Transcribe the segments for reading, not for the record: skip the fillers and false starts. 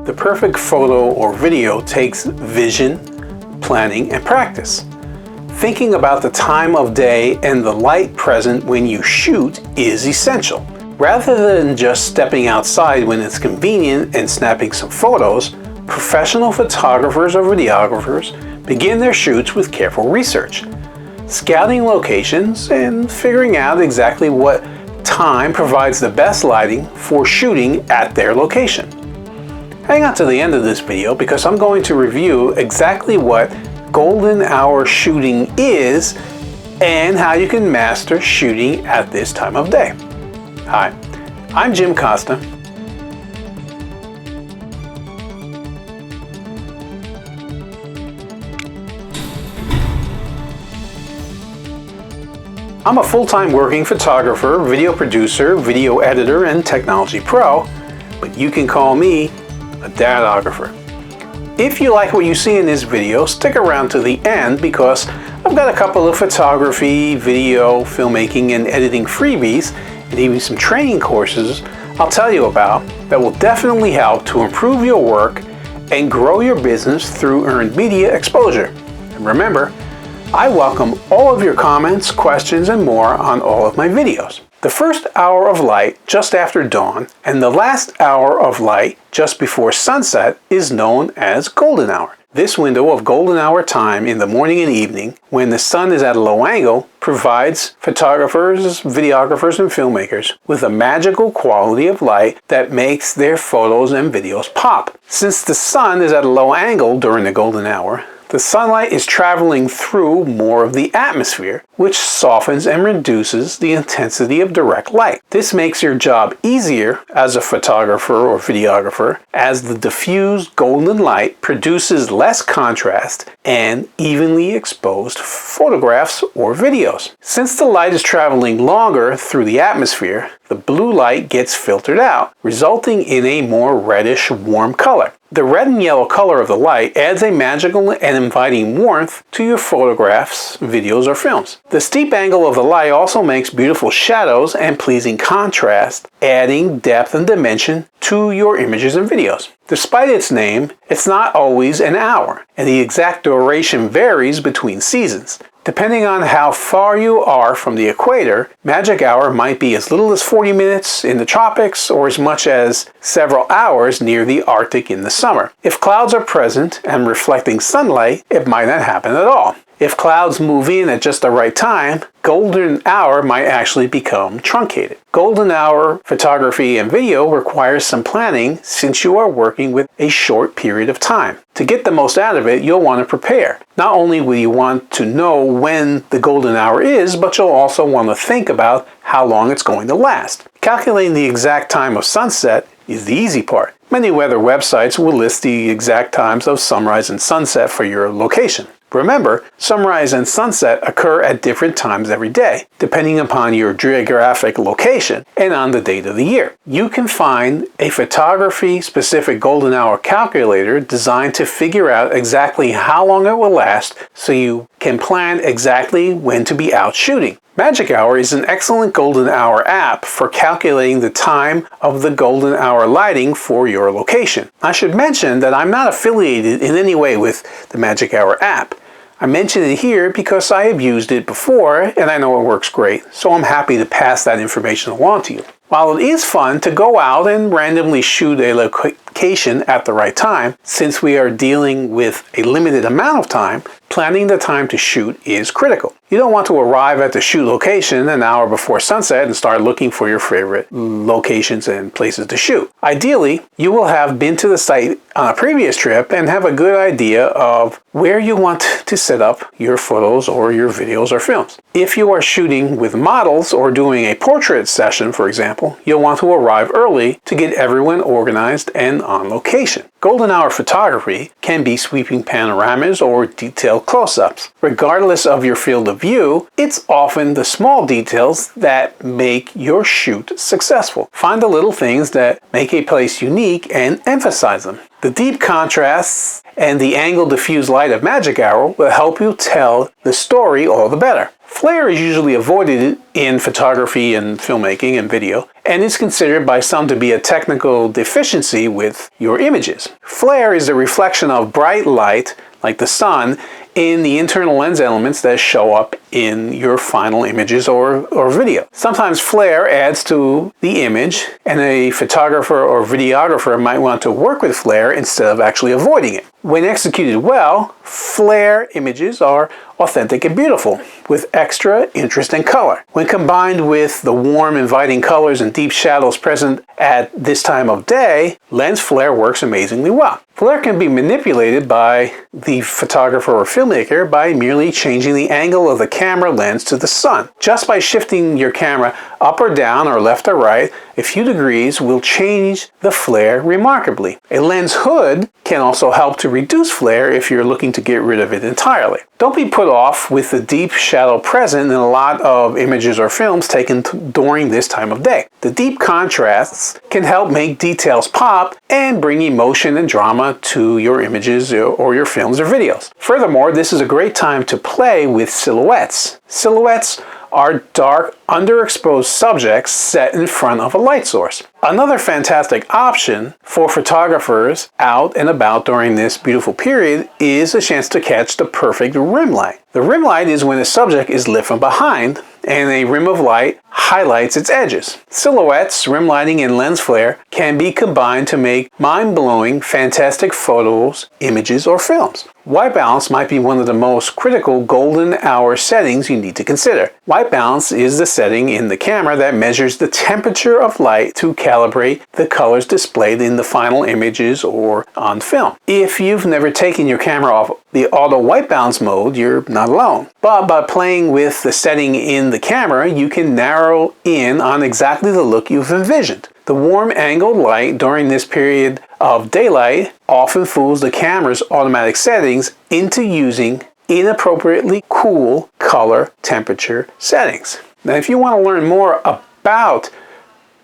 The perfect photo or video takes vision, planning, and practice. Thinking about the time of day and the light present when you shoot is essential. Rather than just stepping outside when it's convenient and snapping some photos, professional photographers or videographers begin their shoots with careful research, scouting locations and figuring out exactly what time provides the best lighting for shooting at their location. Hang on to the end of this video because I'm going to review exactly what golden hour shooting is and how you can master shooting at this time of day. Hi, I'm Jim Costa. I'm a full-time working photographer, video producer, video editor, and technology pro, but you can call me a dadographer. If you like what you see in this video, stick around to the end because I've got a couple of photography, video, filmmaking, and editing freebies and even some training courses I'll tell you about that will definitely help to improve your work and grow your business through earned media exposure. And remember, I welcome all of your comments, questions, and more on all of my videos. The first hour of light just after dawn and the last hour of light just before sunset is known as golden hour. This window of golden hour time in the morning and evening, when the sun is at a low angle, provides photographers, videographers, and filmmakers with a magical quality of light that makes their photos and videos pop. Since the sun is at a low angle during the golden hour, the sunlight is traveling through more of the atmosphere, which softens and reduces the intensity of direct light. This makes your job easier as a photographer or videographer, as the diffused golden light produces less contrast and evenly exposed photographs or videos. Since the light is traveling longer through the atmosphere, the blue light gets filtered out, resulting in a more reddish, warm color. The red and yellow color of the light adds a magical and inviting warmth to your photographs, videos, or films. The steep angle of the light also makes beautiful shadows and pleasing contrast, adding depth and dimension to your images and videos. Despite its name, it's not always an hour, and the exact duration varies between seasons. Depending on how far you are from the equator, magic hour might be as little as 40 minutes in the tropics or as much as several hours near the Arctic in the summer. If clouds are present and reflecting sunlight, it might not happen at all. If clouds move in at just the right time, golden hour might actually become truncated. Golden hour photography and video requires some planning since you are working with a short period of time. To get the most out of it, you'll want to prepare. Not only will you want to know when the golden hour is, but you'll also want to think about how long it's going to last. Calculating the exact time of sunset is the easy part. Many weather websites will list the exact times of sunrise and sunset for your location. Remember, sunrise and sunset occur at different times every day, depending upon your geographic location and on the date of the year. You can find a photography-specific golden hour calculator designed to figure out exactly how long it will last so you can plan exactly when to be out shooting. Magic Hour is an excellent golden hour app for calculating the time of the golden hour lighting for your location. I should mention that I'm not affiliated in any way with the Magic Hour app. I mention it here because I have used it before and I know it works great, so I'm happy to pass that information along to you. While it is fun to go out and randomly shoot a location at the right time, since we are dealing with a limited amount of time, planning the time to shoot is critical. You don't want to arrive at the shoot location an hour before sunset and start looking for your favorite locations and places to shoot. Ideally, you will have been to the site on a previous trip and have a good idea of where you want to set up your photos or your videos or films. If you are shooting with models or doing a portrait session, for example, you'll want to arrive early to get everyone organized and on location. Golden hour photography can be sweeping panoramas or detailed close-ups. Regardless of your field of view, it's often the small details that make your shoot successful. Find the little things that make a place unique and emphasize them. The deep contrasts and the angle diffused light of Magic Hour will help you tell the story all the better. Flare is usually avoided in photography and filmmaking and video, and is considered by some to be a technical deficiency with your images. Flare is the reflection of bright light, like the sun, in the internal lens elements that show up in your final images or video. Sometimes flare adds to the image, and a photographer or videographer might want to work with flare instead of actually avoiding it. When executed well, flare images are authentic and beautiful, with extra interest and color. When combined with the warm, inviting colors and deep shadows present at this time of day, lens flare works amazingly well. Flare can be manipulated by the photographer or filmmaker by merely changing the angle of the camera lens to the sun. Just by shifting your camera up or down or left or right, a few degrees will change the flare remarkably. A lens hood can also help to reduce flare if you're looking to get rid of it entirely. Don't be put off with the deep shadow present in a lot of images or films taken during this time of day. The deep contrasts can help make details pop and bring emotion and drama to your images or your films or videos. Furthermore, this is a great time to play with silhouettes. Silhouettes are dark, underexposed subjects set in front of a light source. Another fantastic option for photographers out and about during this beautiful period is a chance to catch the perfect rim light. The rim light is when a subject is lit from behind and a rim of light highlights its edges. Silhouettes, rim lighting, and lens flare can be combined to make mind-blowing, fantastic photos, images, or films. White balance might be one of the most critical golden hour settings you need to consider. White balance is the setting in the camera that measures the temperature of light to calibrate the colors displayed in the final images or on film. If you've never taken your camera off the auto white balance mode, you're not alone. But by playing with the setting in the camera, you can narrow in on exactly the look you've envisioned. The warm angled light during this period of daylight often fools the camera's automatic settings into using inappropriately cool color temperature settings. Now, if you want to learn more about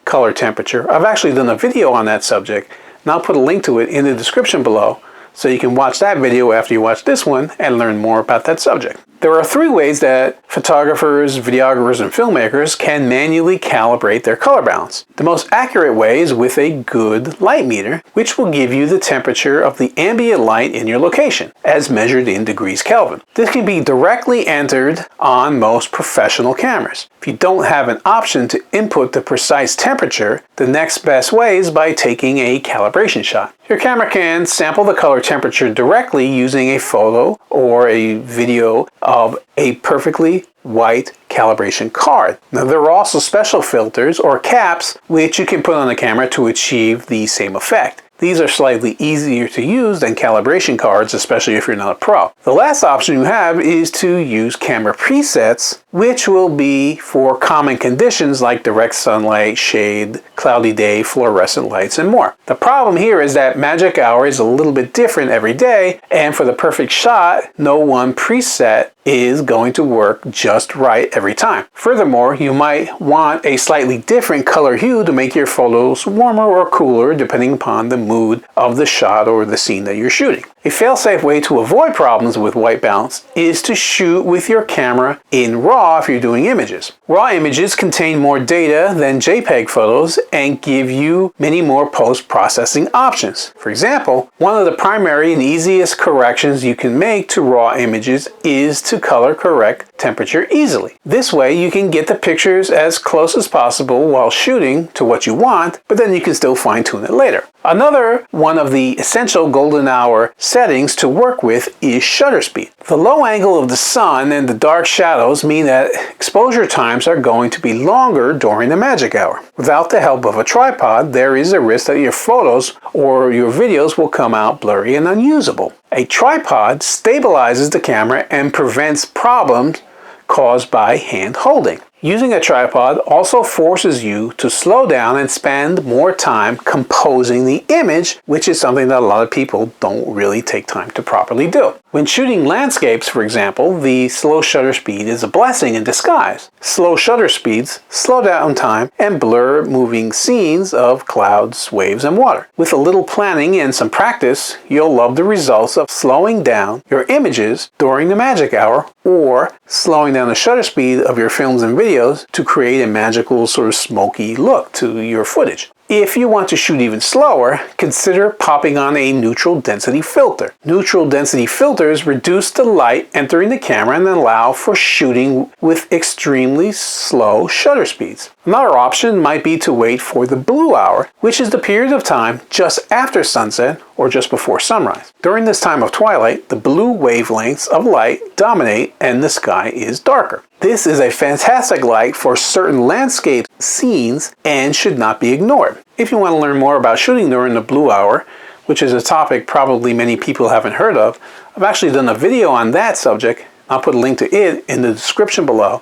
color temperature, I've actually done a video on that subject, and I'll put a link to it in the description below so you can watch that video after you watch this one and learn more about that subject. There are 3 ways that photographers, videographers, and filmmakers can manually calibrate their color balance. The most accurate way is with a good light meter, which will give you the temperature of the ambient light in your location, as measured in degrees Kelvin. This can be directly entered on most professional cameras. If you don't have an option to input the precise temperature, the next best way is by taking a calibration shot. Your camera can sample the color temperature directly using a photo or a video of a perfectly white calibration card. Now, there are also special filters or caps which you can put on the camera to achieve the same effect. These are slightly easier to use than calibration cards, especially if you're not a pro. The last option you have is to use camera presets, which will be for common conditions like direct sunlight, shade, cloudy day, fluorescent lights, and more. The problem here is that magic hour is a little bit different every day, and for the perfect shot, no one preset is going to work just right every time. Furthermore, you might want a slightly different color hue to make your photos warmer or cooler depending upon the mood of the shot or the scene that you're shooting. A fail-safe way to avoid problems with white balance is to shoot with your camera in RAW if you're doing images. RAW images contain more data than JPEG photos and give you many more post-processing options. For example, one of the primary and easiest corrections you can make to RAW images is to color correct temperature easily. This way you can get the pictures as close as possible while shooting to what you want, but then you can still fine-tune it later. Another one of the essential golden hour settings to work with is shutter speed. The low angle of the sun and the dark shadows mean that exposure times are going to be longer during the magic hour. Without the help of a tripod, there is a risk that your photos or your videos will come out blurry and unusable. A tripod stabilizes the camera and prevents problems caused by hand holding. Using a tripod also forces you to slow down and spend more time composing the image, which is something that a lot of people don't really take time to properly do. When shooting landscapes, for example, the slow shutter speed is a blessing in disguise. Slow shutter speeds slow down time and blur moving scenes of clouds, waves, and water. With a little planning and some practice, you'll love the results of slowing down your images during the magic hour or slowing down the shutter speed of your films and videos videos to create a magical sort of smoky look to your footage. If you want to shoot even slower, consider popping on a neutral density filter. Neutral density filters reduce the light entering the camera and allow for shooting with extremely slow shutter speeds. Another option might be to wait for the blue hour, which is the period of time just after sunset or just before sunrise. During this time of twilight, the blue wavelengths of light dominate and the sky is darker. This is a fantastic light for certain landscape scenes and should not be ignored. If you want to learn more about shooting during the blue hour, which is a topic probably many people haven't heard of, I've actually done a video on that subject. I'll put a link to it in the description below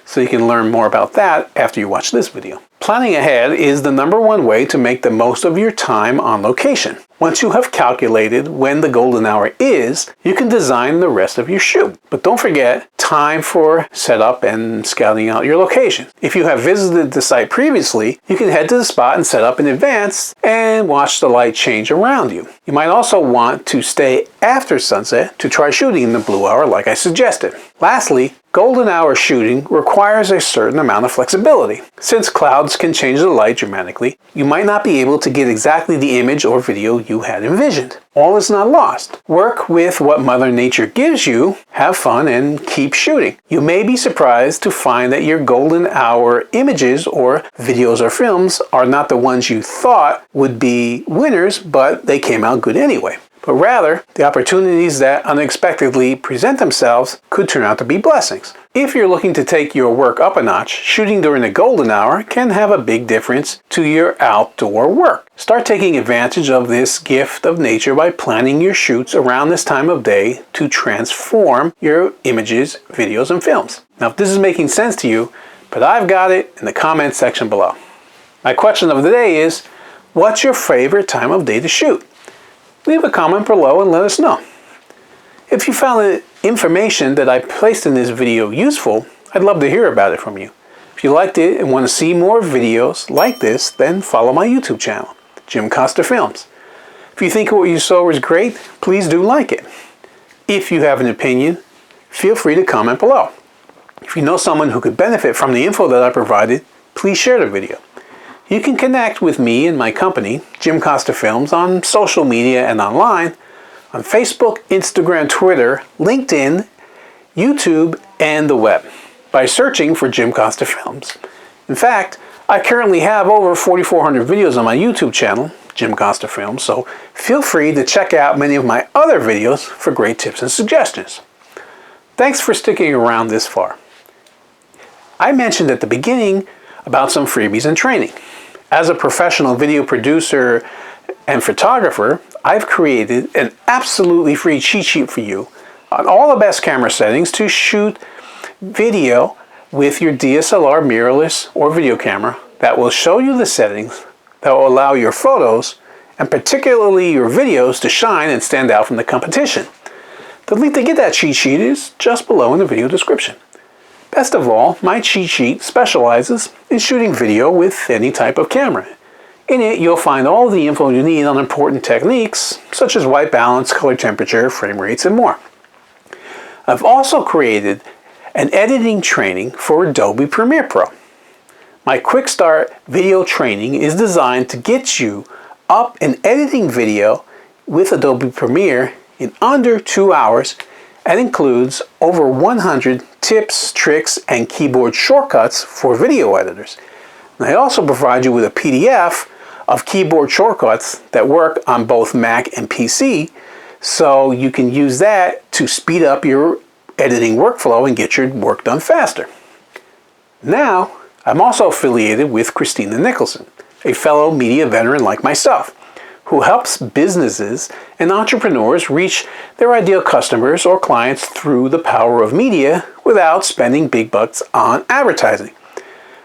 so you can learn more about that after you watch this video. Planning ahead is the #1 way to make the most of your time on location. Once you have calculated when the golden hour is, you can design the rest of your shoot. But don't forget time for setup and scouting out your location. If you have visited the site previously, you can head to the spot and set up in advance and watch the light change around you. You might also want to stay after sunset to try shooting in the blue hour like I suggested. Lastly, golden hour shooting requires a certain amount of flexibility. Since clouds can change the light dramatically, you might not be able to get exactly the image or video you had envisioned. All is not lost. Work with what Mother Nature gives you, have fun, and keep shooting. You may be surprised to find that your golden hour images or videos or films are not the ones you thought would be winners, but they came out good anyway. But rather, the opportunities that unexpectedly present themselves could turn out to be blessings. If you're looking to take your work up a notch, shooting during the golden hour can have a big difference to your outdoor work. Start taking advantage of this gift of nature by planning your shoots around this time of day to transform your images, videos, and films. Now, if this is making sense to you, but I've got it in the comments section below. My question of the day is, what's your favorite time of day to shoot? Leave a comment below and let us know. If you found the information that I placed in this video useful, I'd love to hear about it from you. If you liked it and want to see more videos like this, then follow my YouTube channel, Jim Costa Films. If you think what you saw was great, please do like it. If you have an opinion, feel free to comment below. If you know someone who could benefit from the info that I provided, please share the video. You can connect with me and my company, Jim Costa Films, on social media and online, on Facebook, Instagram, Twitter, LinkedIn, YouTube, and the web, by searching for Jim Costa Films. In fact, I currently have over 4,400 videos on my YouTube channel, Jim Costa Films, so feel free to check out many of my other videos for great tips and suggestions. Thanks for sticking around this far. I mentioned at the beginning about some freebies and training. As a professional video producer and photographer, I've created an absolutely free cheat sheet for you on all the best camera settings to shoot video with your DSLR mirrorless or video camera that will show you the settings that will allow your photos and particularly your videos to shine and stand out from the competition. The link to get that cheat sheet is just below in the video description. Best of all, my cheat sheet specializes in shooting video with any type of camera. In it, you'll find all the info you need on important techniques, such as white balance, color temperature, frame rates, and more. I've also created an editing training for Adobe Premiere Pro. My Quick Start video training is designed to get you up and editing video with Adobe Premiere in under 2 hours and includes over 100 tips, tricks, and keyboard shortcuts for video editors. And I also provide you with a PDF of keyboard shortcuts that work on both Mac and PC, so you can use that to speed up your editing workflow and get your work done faster. Now, I'm also affiliated with Christina Nicholson, a fellow media veteran like myself, who helps businesses and entrepreneurs reach their ideal customers or clients through the power of media without spending big bucks on advertising.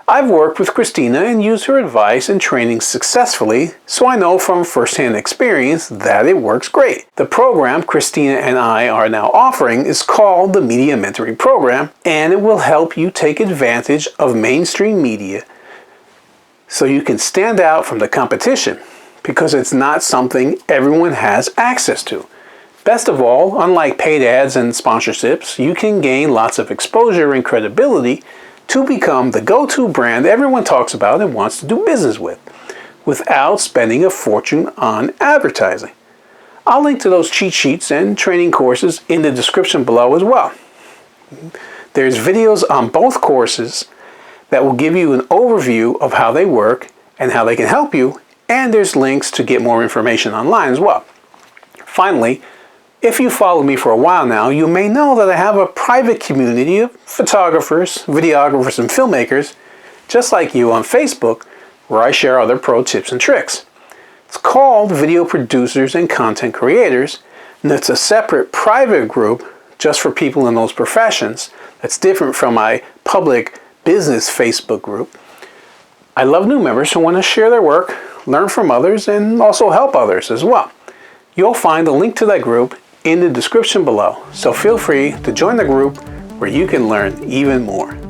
I've worked with Christina and used her advice and training successfully, so I know from firsthand experience that it works great. The program Christina and I are now offering is called the Media Mentoring Program, and it will help you take advantage of mainstream media so you can stand out from the competition, because it's not something everyone has access to. Best of all, unlike paid ads and sponsorships, you can gain lots of exposure and credibility to become the go-to brand everyone talks about and wants to do business with, without spending a fortune on advertising. I'll link to those cheat sheets and training courses in the description below as well. There's videos on both courses that will give you an overview of how they work and how they can help you, and there's links to get more information online as well. Finally, if you follow me for a while now, you may know that I have a private community of photographers, videographers, and filmmakers just like you on Facebook, where I share other pro tips and tricks. It's called Video Producers and Content Creators, and it's a separate private group just for people in those professions that's different from my public business Facebook group. I love new members who want to share their work, learn from others, and also help others as well. You'll find the link to that group in the description below, so feel free to join the group where you can learn even more.